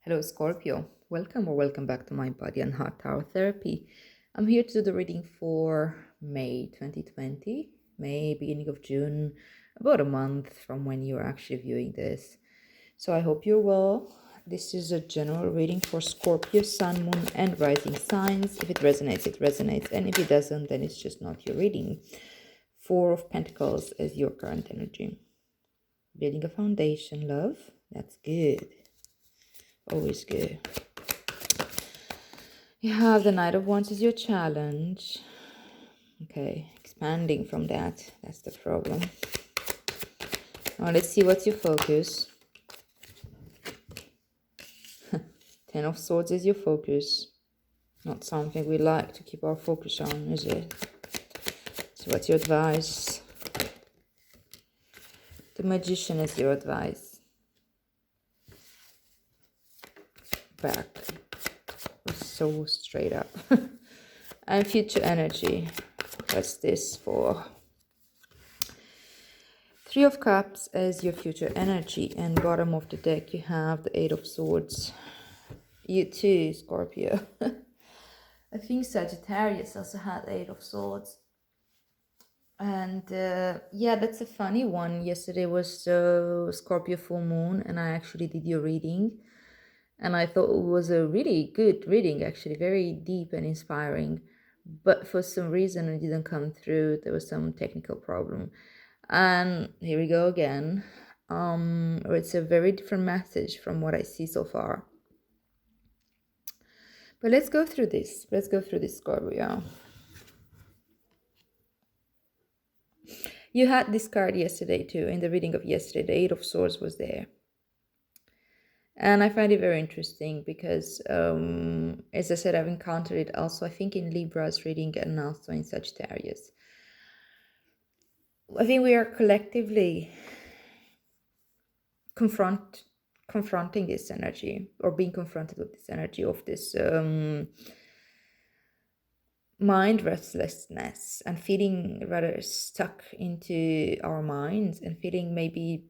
Hello, Scorpio. Welcome or welcome back to my Body and Heart Tarot Therapy. I'm here to do the reading for May 2020, May, beginning of June, about a month from when you're actually viewing this. So I hope you're well. This is a general reading for Scorpio, Sun, Moon, and Rising signs. If it resonates, it resonates. And if it doesn't, then it's just not your reading. Four of Pentacles as your current energy. Building a foundation, love. That's good. Always good. You have the Knight of Wands as your challenge. Okay, expanding from that. That's the problem. Now let's see what's your focus. Ten of Swords is your focus. Not something we like to keep our focus on, is it? So what's your advice? The Magician is your advice. Back. So straight up. And future energy. What's this for? Three of Cups as your future energy. And bottom of the deck you have the Eight of Swords. You too, Scorpio. I think Sagittarius also had Eight of Swords. And yeah, that's a funny one. Yesterday was Scorpio full moon, and I actually did your reading. And I thought it was a really good reading, actually, very deep and inspiring. But for some reason, it didn't come through. There was some technical problem. And here we go again. It's a very different message from what I see so far. But let's go through this. Let's go through this, Scorpio. You had this card yesterday too. In the reading of yesterday, the Eight of Swords was there. And I find it very interesting because, as I said, I've encountered it also, I think, in Libra's reading and also in Sagittarius. I think we are collectively confronting this energy, or being confronted with this energy of this mind restlessness, and feeling rather stuck into our minds, and feeling maybe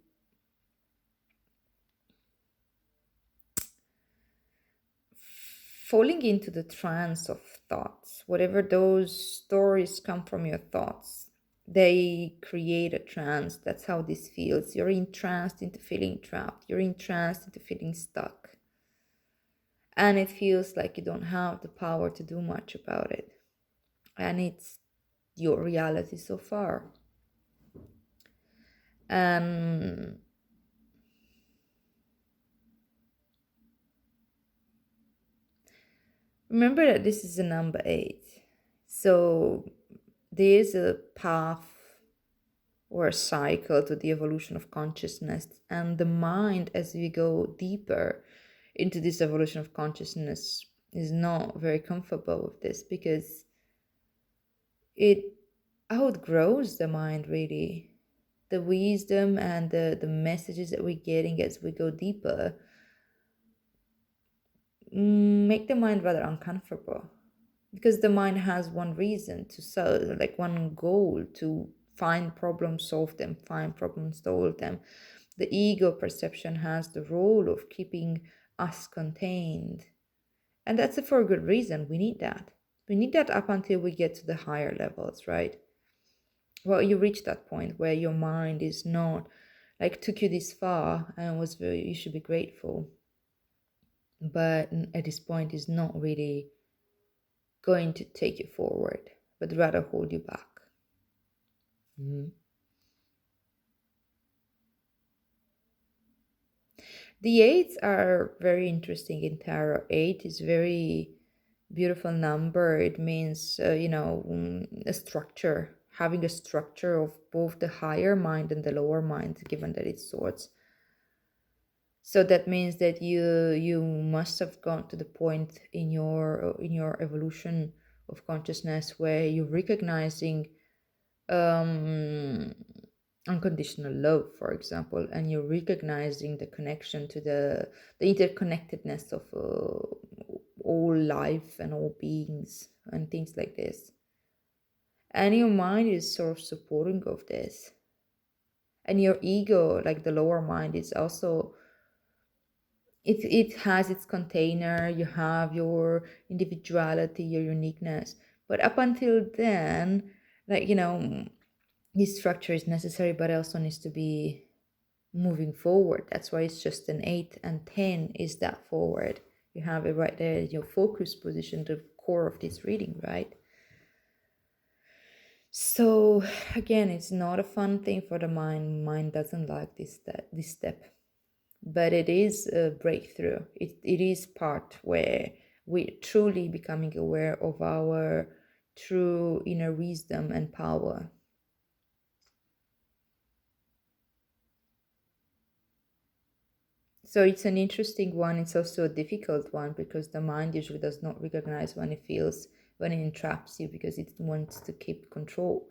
falling into the trance of thoughts. Whatever those stories come from your thoughts, they create a trance. That's how this feels. You're entranced into feeling trapped. You're entranced into feeling stuck. And it feels like you don't have the power to do much about it. And it's your reality so far. Remember that this is a number 8. So there is a path or a cycle to the evolution of consciousness, and the mind, as we go deeper into this evolution of consciousness, is not very comfortable with this because it outgrows the mind, really. The wisdom and the messages that we're getting as we go deeper make the mind rather uncomfortable, because the mind has one reason to solve, like one goal, to find problems, solve them, find problems, solve them. The ego perception has the role of keeping us contained. And that's for a good reason. We need that. We need that up until we get to the higher levels, right? Well, you reach that point where your mind is not, like, took you this far and was very, you should be grateful. But at this point is not really going to take you forward, but rather hold you back. The eights are very interesting in tarot. 8 is very beautiful number. It means, a structure, having a structure of both the higher mind and the lower mind, given that it's swords. So that means that you must have gone to the point in your evolution of consciousness where you're recognizing unconditional love, for example, and you're recognizing the connection to the interconnectedness of all life and all beings and things like this. And your mind is sort of supporting of this. And your ego, like the lower mind, is also it has its container, you have your individuality, your uniqueness. But up until then, like, this structure is necessary, but also needs to be moving forward. That's why it's just an 8 and 10 is that forward. You have it right there, your focus position, the core of this reading, right? So again, it's not a fun thing for the mind. Mind doesn't like this step, but it is a breakthrough. It is part where we're truly becoming aware of our true inner wisdom and power. So it's an interesting one. It's also a difficult one because the mind usually does not recognize when it entraps you because it wants to keep control.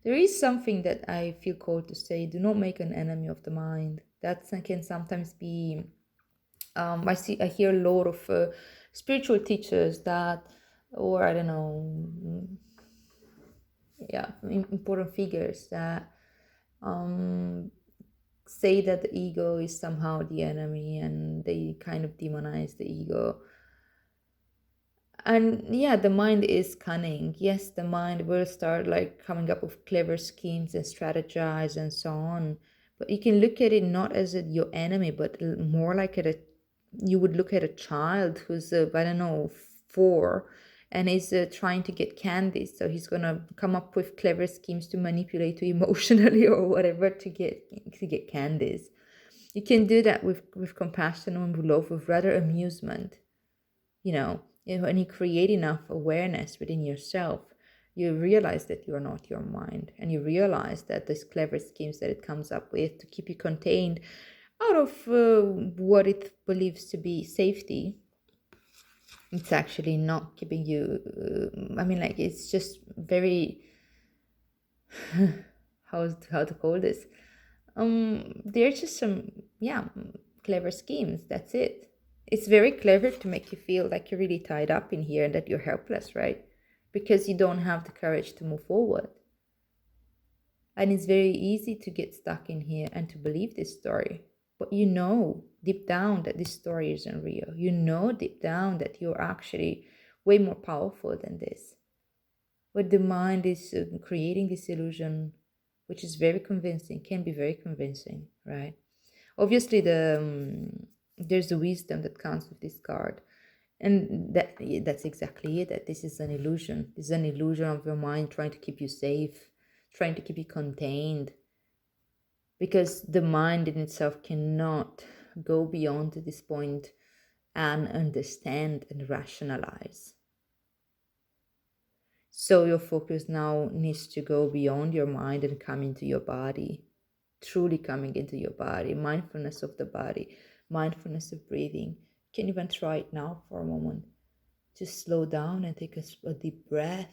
There is something that I feel called to say: do not make an enemy of the mind. That can sometimes be. I hear a lot of spiritual teachers that, or I don't know, yeah, important figures that um, say that the ego is somehow the enemy, and they kind of demonize the ego. And yeah, the mind is cunning. Yes, the mind will start like coming up with clever schemes and strategize and so on. But you can look at it not as your enemy, but more like you would look at a child who's, I don't know, 4, and is trying to get candy. So he's gonna come up with clever schemes to manipulate you emotionally or whatever to get candies. You can do that with compassion and with love, with rather amusement. When you create enough awareness within yourself, you realize that you are not your mind, and you realize that these clever schemes that it comes up with to keep you contained out of what it believes to be safety, it's actually not keeping you. Like, it's just very how to call this. They're just some, yeah, clever schemes. That's it. It's very clever to make you feel like you're really tied up in here and that you're helpless, right? Because you don't have the courage to move forward. And it's very easy to get stuck in here and to believe this story. But you know deep down that this story isn't real. You know deep down that you're actually way more powerful than this. But the mind is creating this illusion, which is very convincing, can be very convincing, right? Obviously, there's the wisdom that comes with this card, and that's exactly it. That this is an illusion. This is an illusion of your mind trying to keep you safe, trying to keep you contained, because the mind in itself cannot go beyond this point and understand and rationalize. So your focus now needs to go beyond your mind and come into your body, truly coming into your body, mindfulness of the body, mindfulness of breathing. You can even try it now for a moment. Just slow down and take a deep breath,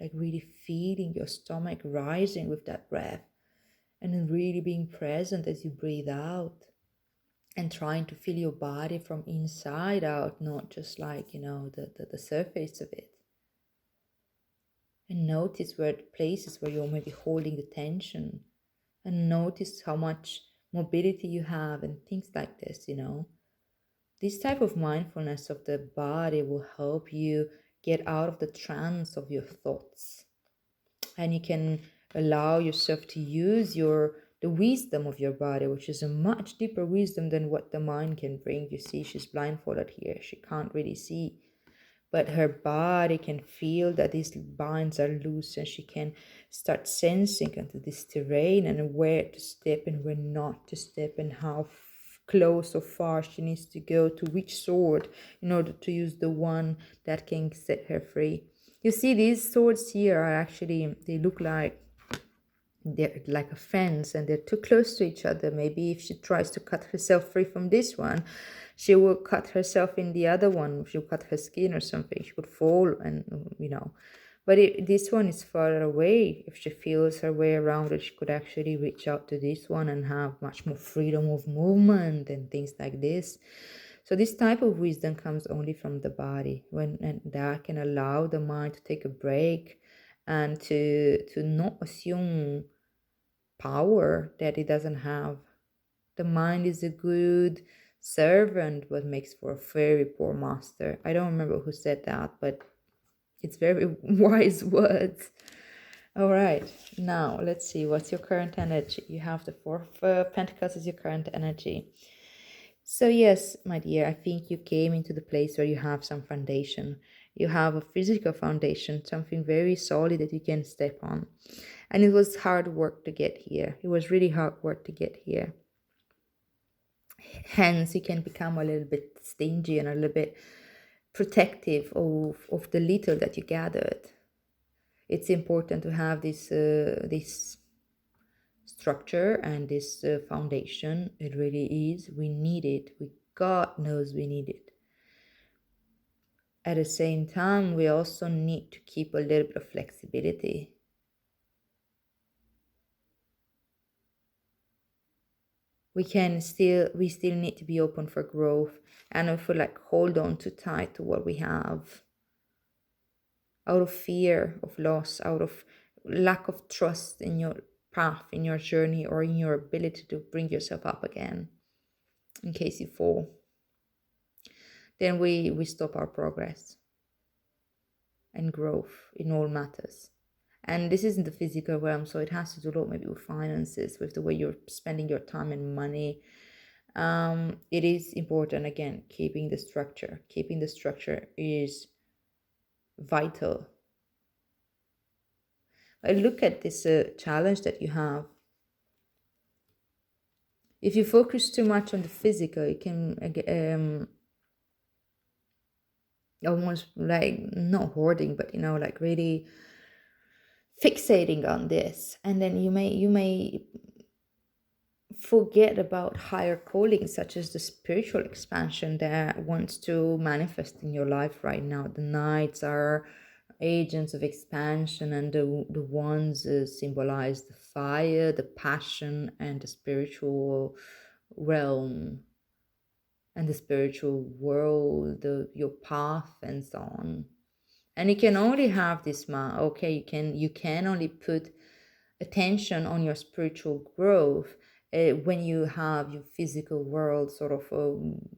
like really feeling your stomach rising with that breath, and then really being present as you breathe out and trying to feel your body from inside out, not just like, the surface of it. And notice where the places where you're maybe holding the tension, and notice how much mobility you have and things like this. This type of mindfulness of the body will help you get out of the trance of your thoughts, and you can allow yourself to use the wisdom of your body, which is a much deeper wisdom than what the mind can bring. You see, she's blindfolded here, she can't really see, but her body can feel that these binds are loose, and she can start sensing into this terrain and where to step and where not to step, and how close or far she needs to go to which sword in order to use the one that can set her free. You see, these swords here are actually, they look like they're like a fence, and they're too close to each other. Maybe if she tries to cut herself free from this one, she will cut herself in the other one. She'll cut her skin or something. She would fall, and. But this one is farther away. If she feels her way around it, she could actually reach out to this one and have much more freedom of movement and things like this. So this type of wisdom comes only from the body, and that can allow the mind to take a break and to not assume power that it doesn't have. The mind is a good Servant what makes for a very poor master. I don't remember who said that, but it's very wise words. All right, now let's see, what's your current energy? You have the Four of Pentacles as your current energy. So yes, my dear, I think you came into the place where you have some foundation. You have a physical foundation, something very solid that you can step on. And it was hard work to get here. It was really hard work to get here. Hence, you can become a little bit stingy and a little bit protective of the little that you gathered. It's important to have this structure and this foundation. It really is. We need it. God knows we need it. At the same time, we also need to keep a little bit of flexibility. We still need to be open for growth, and if we hold on too tight to what we have, out of fear of loss, out of lack of trust in your path, in your journey, or in your ability to bring yourself up again in case you fall, then we stop our progress and growth in all matters. And this isn't the physical realm, so it has to do a lot maybe with finances, with the way you're spending your time and money. It is important, again, keeping the structure. Keeping the structure is vital. I look at this challenge that you have. If you focus too much on the physical, it can almost not hoarding, but really fixating on this, and then you may forget about higher callings, such as the spiritual expansion that wants to manifest in your life right now. The knights are agents of expansion, and the wands symbolize the fire, the passion, and the spiritual realm and the spiritual world, your path, and so on. And you can only have this you can only put attention on your spiritual growth when you have your physical world sort of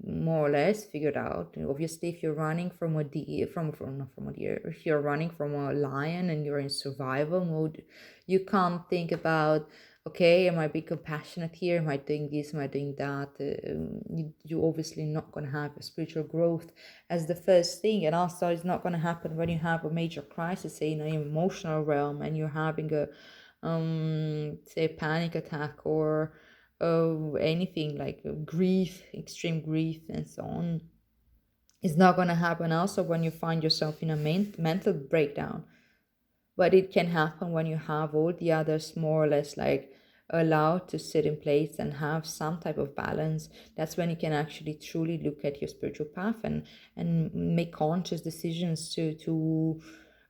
more or less figured out. Obviously, if you're running from a deer, not from a deer, if you're running from a lion and you're in survival mode, you can't think about, okay, am I being compassionate here? Am I doing this? Am I doing that? You're obviously not going to have a spiritual growth as the first thing. And also, it's not going to happen when you have a major crisis, say in an emotional realm, and you're having a say a panic attack or anything like grief, extreme grief, and so on. It's not going to happen also when you find yourself in a mental breakdown, but it can happen when you have all the others more or less allowed to sit in place and have some type of balance. That's when you can actually truly look at your spiritual path and make conscious decisions to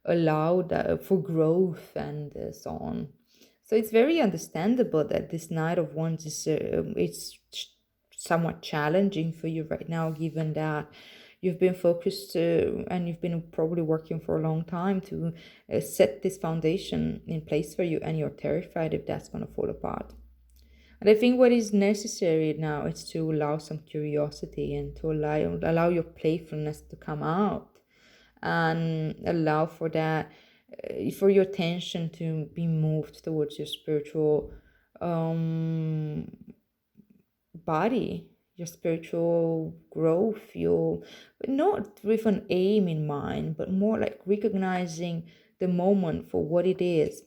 allow that for growth and so on. So it's very understandable that this Knight of Wands is somewhat challenging for you right now, given that you've been focused and you've been probably working for a long time to set this foundation in place for you, and you're terrified if that's going to fall apart. And I think what is necessary now is to allow some curiosity and to allow your playfulness to come out, and allow for that, for your attention to be moved towards your spiritual body, your spiritual growth, your not with an aim in mind, but more like recognizing the moment for what it is,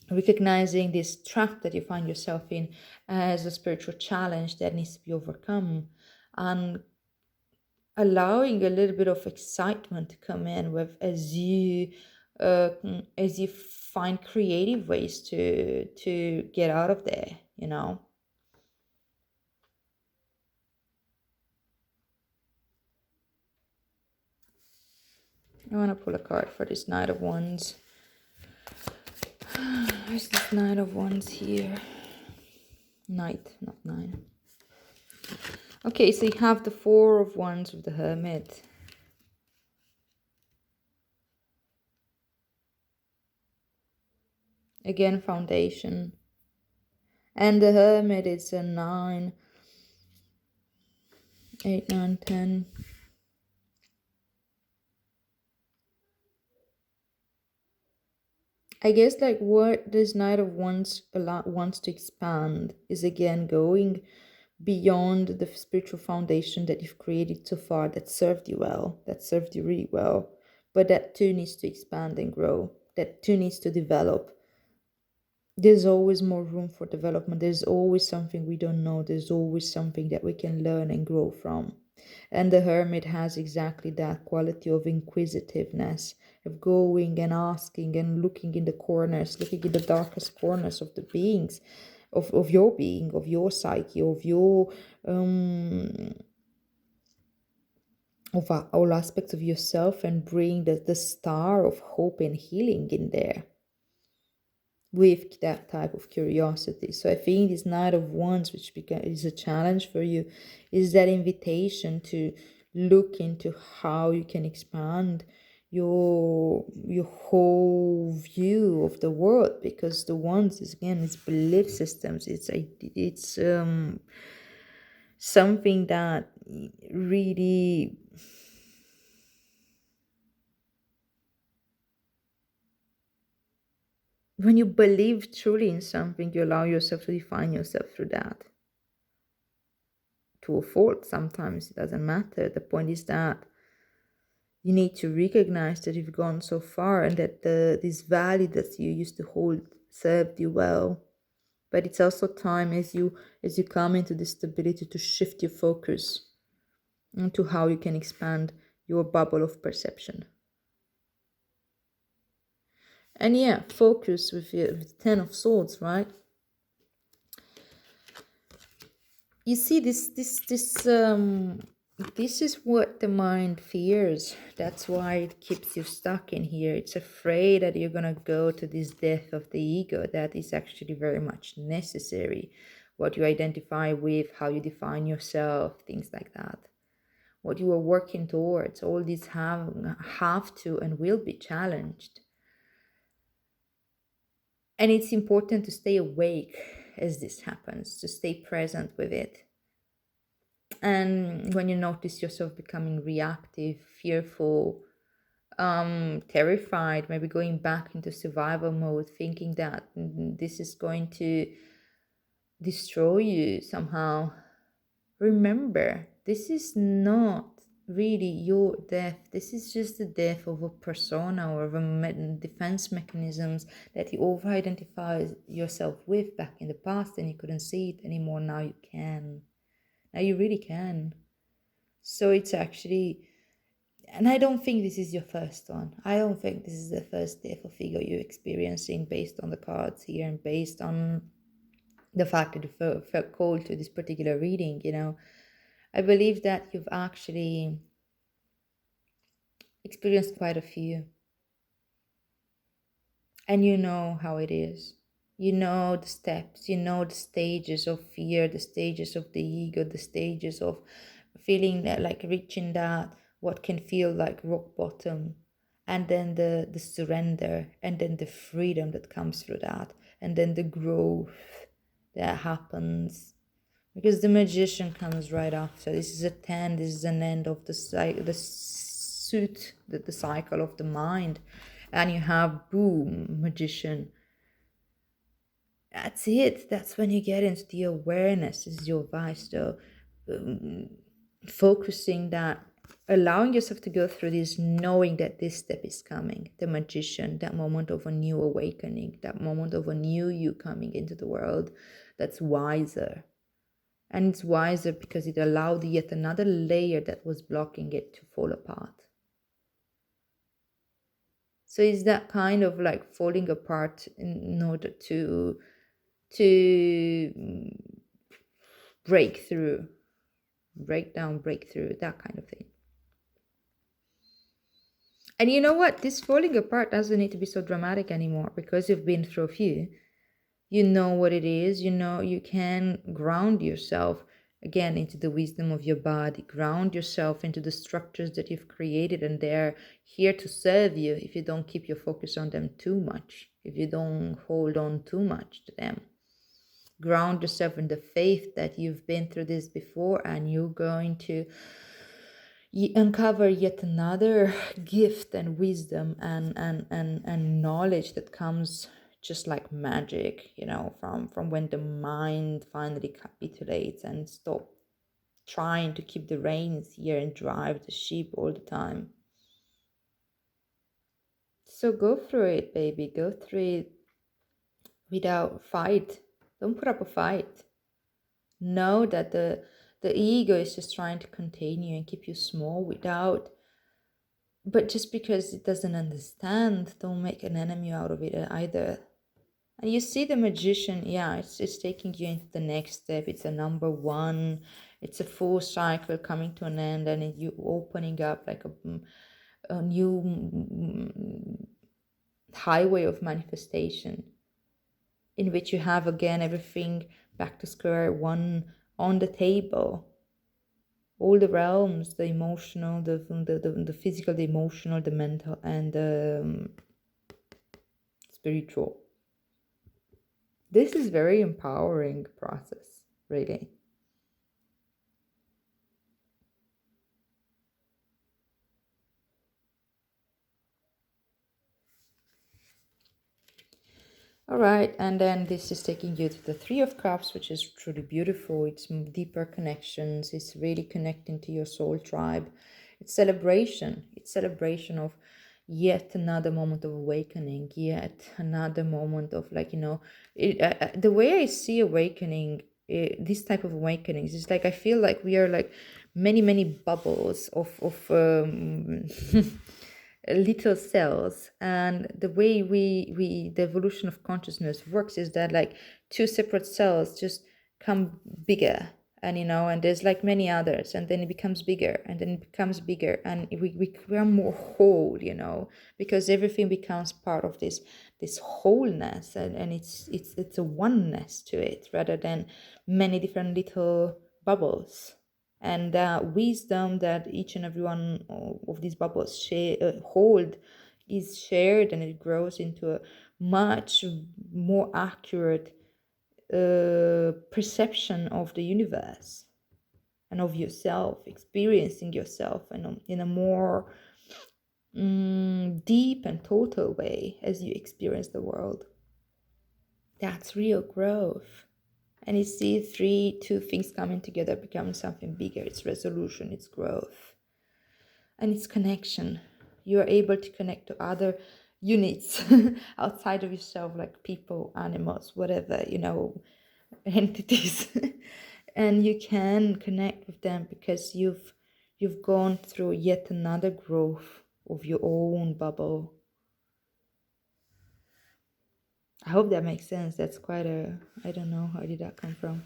recognizing this trap that you find yourself in as a spiritual challenge that needs to be overcome, and allowing a little bit of excitement to come in with as you find creative ways to get out of there. I want to pull a card for this Knight of Wands. Where's this Knight of Wands here? Knight, not nine. Okay, so you have the Four of Wands with the Hermit. Again, foundation. And the Hermit is a 9. 8, 9, 10. I guess like what this Knight of Wands a lot wants to expand is again going beyond the spiritual foundation that you've created so far that served you well, that served you really well. But that too needs to expand and grow. That too needs to develop. There's always more room for development. There's always something we don't know. There's always something that we can learn and grow from. And the hermit has exactly that quality of inquisitiveness, of going and asking and looking in the corners, looking in the darkest corners of the beings, of your being, of your psyche, of your of all aspects of yourself, and bring the star of hope and healing in there with that type of curiosity. So I think this Knight of Wands, which is a challenge for you, is that invitation to look into how you can expand your whole view of the world, because the Wands is again it's belief systems. It's something that really, when you believe truly in something, you allow yourself to define yourself through that. To a fault, sometimes it doesn't matter. The point is that you need to recognize that you've gone so far, and that this value that you used to hold served you well. But it's also time, as you come into this stability, to shift your focus into how you can expand your bubble of perception. And yeah, focus with the Ten of Swords, right? You see, this is what the mind fears. That's why it keeps you stuck in here. It's afraid that you're gonna go to this death of the ego that is actually very much necessary. What you identify with, how you define yourself, things like that. What you are working towards, all these have to and will be challenged. And it's important to stay awake as this happens, to stay present with it. And when you notice yourself becoming reactive, fearful, terrified, maybe going back into survival mode, thinking that this is going to destroy you somehow, remember, this is not really your death. This is just the death of a persona or of a defense mechanisms that you over identify yourself with back in the past, and you couldn't see it anymore. Now you can. Now you really can. So it's actually, and I don't think this is your first one. I don't think this is the first death of ego you're experiencing, based on the cards here and based on the fact that you felt called to this particular reading. I believe that you've actually experienced quite a few, and you know how it is. You know the steps, you know the stages of fear, the stages of the ego, the stages of feeling that, like reaching that what can feel like rock bottom, and then the surrender, and then the freedom that comes through that, and then the growth that happens, because the magician comes right after. This is a 10, this is an end of the suit, the cycle of the mind, and you have boom, magician. That's it. That's when you get into the awareness. This is your advice, though. Focusing that, allowing yourself to go through this, knowing that this step is coming, the magician, that moment of a new awakening, that moment of a new you coming into the world that's wiser. And it's wiser because it allowed yet another layer that was blocking it to fall apart. So it's that kind of like falling apart in order to break through, break down, break through, that kind of thing. And you know what? This falling apart doesn't need to be so dramatic anymore, because you've been through a few. You know what it is. You know you can ground yourself again into the wisdom of your body. Ground yourself into the structures that you've created, and they're here to serve you if you don't keep your focus on them too much, if you don't hold on too much to them. Ground yourself in the faith that you've been through this before, and you're going to uncover yet another gift and wisdom and knowledge that comes just like magic, from when the mind finally capitulates and stop trying to keep the reins here and drive the ship all the time. So go through it, baby. Go through it without fight. Don't put up a fight. Know that the ego is just trying to contain you and keep you small but just because it doesn't understand, don't make an enemy out of it either. And you see the magician, yeah, it's taking you into the next step. It's a number one. It's a full cycle coming to an end, and you opening up like a new highway of manifestation, in which you have again everything back to square one on the table. All the realms, the emotional, the physical, the emotional, the mental, and the spiritual. This is very empowering process, really. All right, and then this is taking you to the Three of Cups, which is truly beautiful. It's deeper connections. It's really connecting to your soul tribe. It's celebration. It's celebration of yet another moment of awakening, yet another moment of the way I see awakening, this type of awakenings is like I feel like we are like many bubbles of little cells, and the way we the evolution of consciousness works is that like two separate cells just come bigger, and there's like many others, and then it becomes bigger, and then it becomes bigger, and we become more whole, because everything becomes part of this wholeness, and it's a oneness to it rather than many different little bubbles. And wisdom that each and every one of these bubbles hold is shared, and it grows into a much more accurate perception of the universe and of yourself, experiencing yourself in a more deep and total way as you experience the world. That's real growth. And you see two things coming together, becoming something bigger. It's resolution, it's growth, and it's connection. You are able to connect to other units outside of yourself, like people, animals, whatever, entities. And you can connect with them because you've gone through yet another growth of your own bubble. I hope that makes sense. That's quite I don't know, how did that come from?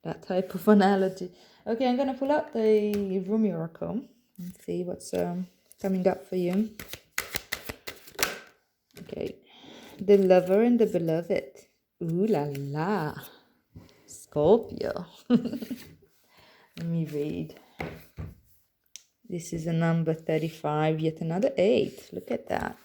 That type of analogy. Okay, I'm gonna pull out the Rumi Oracle and see what's coming up for you. Okay, the lover and the beloved. Ooh la la, Scorpio. Let me read. This is a number 35, yet another 8. Look at that.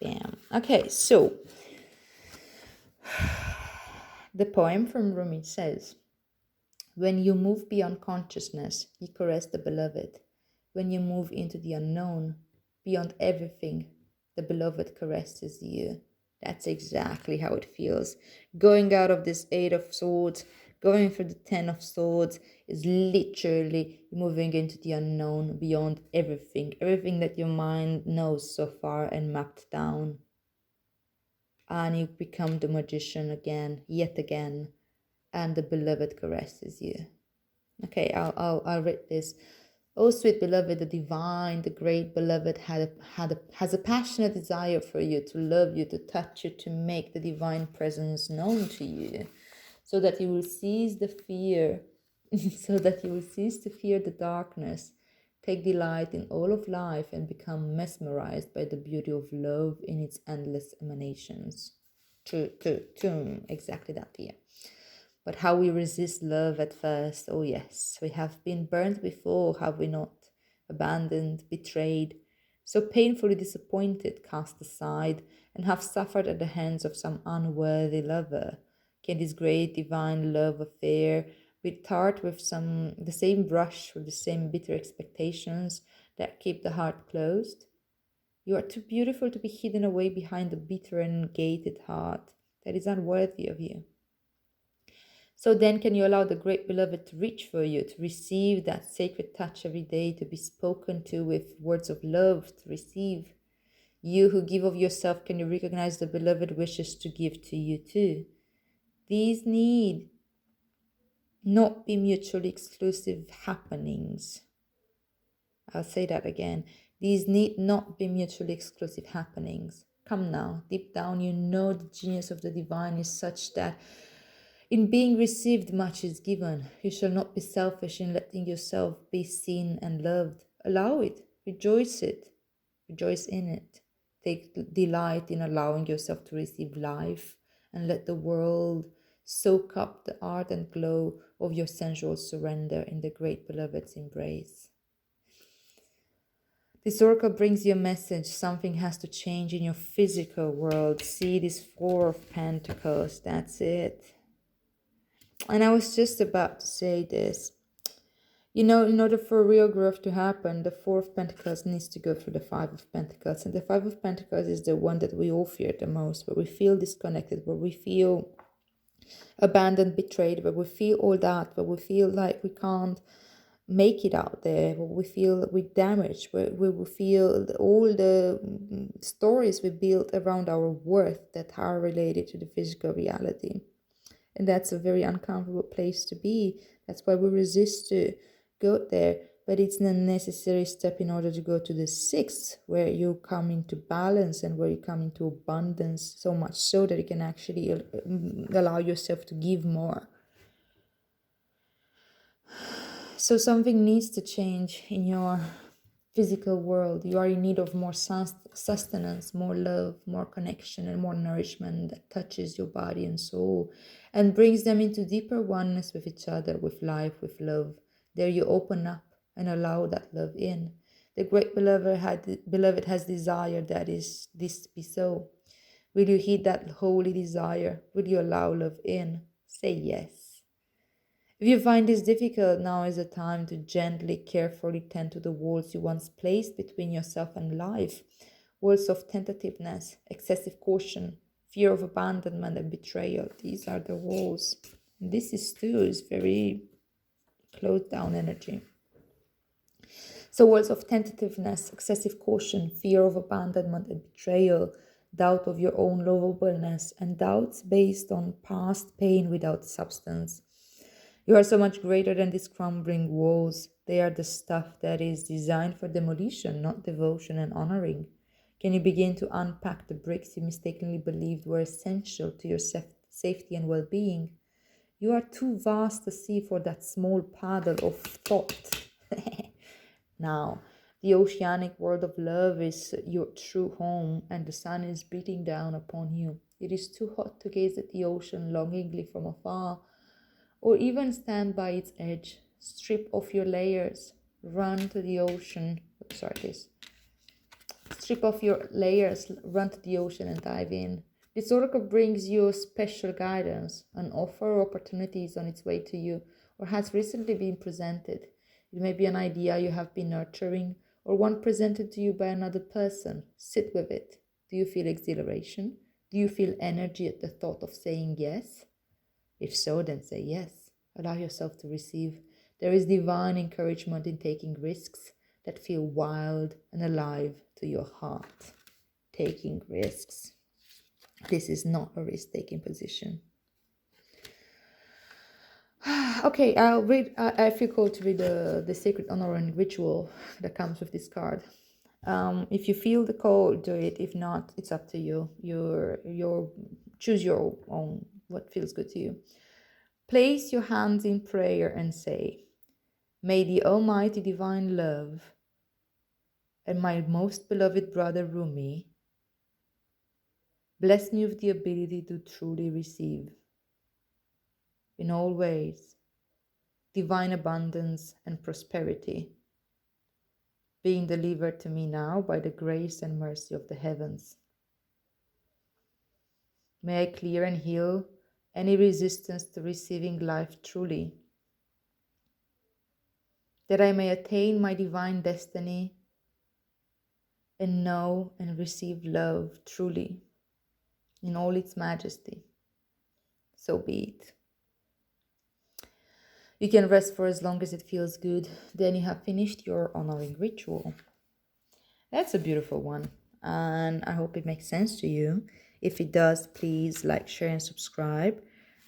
Bam. Okay, so the poem from Rumi says, when you move beyond consciousness, you caress the beloved. When you move into the unknown, beyond everything, the beloved caresses you. That's exactly how it feels. Going out of this 8 of Swords, going through the 10 of Swords is literally moving into the unknown, beyond everything that your mind knows so far and mapped down. And you become the magician again, yet again, and the beloved caresses you. Okay, I'll read this. Oh, sweet beloved, the divine, the great beloved has a passionate desire for you, to love you, to touch you, to make the divine presence known to you, so that you will cease the fear, so that you will cease to fear the darkness, take delight in all of life, and become mesmerized by the beauty of love in its endless emanations. True, exactly that here. But how we resist love at first. Oh yes, we have been burnt before, have we not? abandoned, betrayed, so painfully disappointed, cast aside, and have suffered at the hands of some unworthy lover? Can this great divine love affair be tart with the same brush, with the same bitter expectations that keep the heart closed? You are too beautiful to be hidden away behind a bitter and gated heart that is unworthy of you. So then, can you allow the great beloved to reach for you, to receive that sacred touch every day, to be spoken to with words of love, to receive? You who give of yourself, can you recognize the beloved wishes to give to you too? These need not be mutually exclusive happenings. I'll say that again. These need not be mutually exclusive happenings. Come now, deep down, you know the genius of the divine is such that in being received, much is given. You shall not be selfish in letting yourself be seen and loved. Allow it, rejoice in it. Take delight in allowing yourself to receive life and let the world soak up the ardent glow of your sensual surrender in the great beloved's embrace. This oracle brings you a message. Something has to change in your physical world. See this Four of Pentacles. That's it. And I was just about to say this. You know, in order for real growth to happen, the Four of Pentacles needs to go through the Five of Pentacles. And the Five of Pentacles is the one that we all fear the most, where we feel disconnected, where we feel abandoned, betrayed, where we feel all that, where we feel like we can't make it out there, where we feel we're damaged, where we feel all the stories we built around our worth that are related to the physical reality. And that's a very uncomfortable place to be. That's why we resist to go there. But it's a necessary step in order to go to the sixth, where you come into balance and where you come into abundance, so much so that you can actually allow yourself to give more. So something needs to change in your physical world. You are in need of more sustenance, more love, more connection, and more nourishment that touches your body and soul and brings them into deeper oneness with each other, with life, with love. There you open up and allow that love in. The great beloved has desired that is this to be so. Will you heed that holy desire? Will you allow love in? Say yes. If you find this difficult, now is the time to gently, carefully tend to the walls you once placed between yourself and life. Walls of tentativeness, excessive caution, fear of abandonment and betrayal. These are the walls. And this is very closed down energy. So walls of tentativeness, excessive caution, fear of abandonment and betrayal, doubt of your own lovableness, and doubts based on past pain without substance. You are so much greater than these crumbling walls. They are the stuff that is designed for demolition, not devotion and honoring. Can you begin to unpack the bricks you mistakenly believed were essential to your safety and well-being? You are too vast to see for that small paddle of thought. Now, the oceanic world of love is your true home, and the sun is beating down upon you. It is too hot to gaze at the ocean longingly from afar, or even stand by its edge. Strip off your layers, run to the ocean. Strip off your layers, run to the ocean and dive in. This oracle brings you special guidance, an offer or opportunity is on its way to you, or has recently been presented. It may be an idea you have been nurturing, or one presented to you by another person. Sit with it. Do you feel exhilaration? Do you feel energy at the thought of saying yes? If so, then say yes. Allow yourself to receive. There is divine encouragement in taking risks that feel wild and alive to your heart. Taking risks. This is not a risk-taking position. Okay, I'll read. I feel called to read the sacred honor and ritual that comes with this card. If you feel the call, do it. If not, it's up to you. Choose your own what feels good to you. Place your hands in prayer and say, "May the Almighty Divine Love and my most beloved brother Rumi bless me with the ability to truly receive in all ways divine abundance and prosperity. being delivered to me now by the grace and mercy of the heavens. May I clear and heal any resistance to receiving life truly, that I may attain my divine destiny and know and receive love truly in all its majesty. So be it. You can rest for as long as it feels good. Then you have finished your honoring ritual. That's a beautiful one, and I hope it makes sense to you. If it does, please like, share, and subscribe.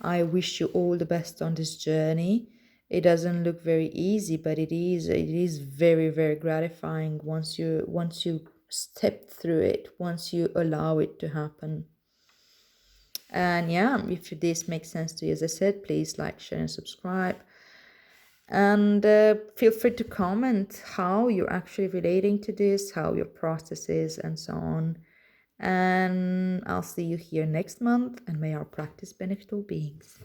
I wish you all the best on this journey. It doesn't look very easy, but it is. It is very, very gratifying once you step through it, once you allow it to happen. And yeah, if this makes sense to you, as I said, please like, share, and subscribe. And feel free to comment how you're actually relating to this, how your process is, and so on. And I'll see you here next month, and may our practice benefit all beings.